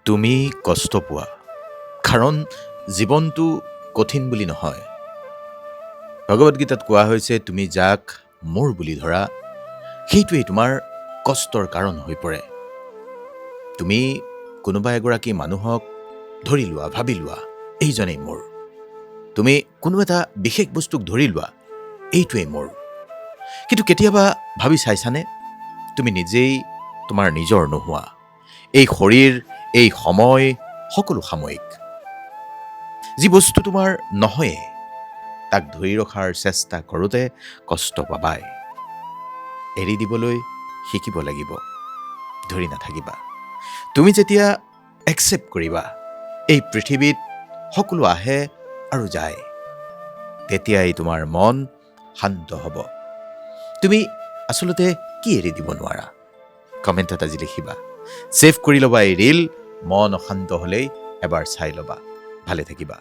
তুমি কষ্ট পোৱা কাৰণ জীৱনটো কঠিন বুলি নহয়। ভগৱদ গীতাত কোৱা হৈছে তুমি যাক মোৰ বুলি ধৰা সেইটোৱেই তোমাৰ কষ্টৰ কাৰণ হৈ পৰে। তুমি কোনোবা এগৰাকী মানুহক ধৰি লোৱা, ভাবি লোৱা এইজনেই মোৰ। তুমি কোনো এটা বিশেষ বস্তুক ধৰি লোৱা এইটোৱেই মোৰ। কিন্তু কেতিয়াবা ভাবি চাইছানে তুমি নিজেই তোমাৰ নিজৰ নোহোৱা। এই শৰীৰ, এই সময় সকলো সাময়িক। যি বস্তু তোমাৰ নহয়ে তাক ধৰি ৰখাৰ চেষ্টা কৰোঁতে কষ্ট পাবাই। এৰি দিবলৈ শিকিব লাগিব, ধৰি নাথাকিবা। তুমি যেতিয়া একচেপ্ট কৰিবা এই পৃথিৱীত সকলো আহে আৰু যায়, তেতিয়াই তোমাৰ মন শান্ত হ'ব। তুমি আচলতে কি এৰি দিব নোৱাৰা? কমেণ্টত আজি লিখিবা। ছেভ কৰি ল'বা এই ৰীল। মন অশান্ত হ'লেই এবাৰ চাই ল'বা। ভালে থাকিবা।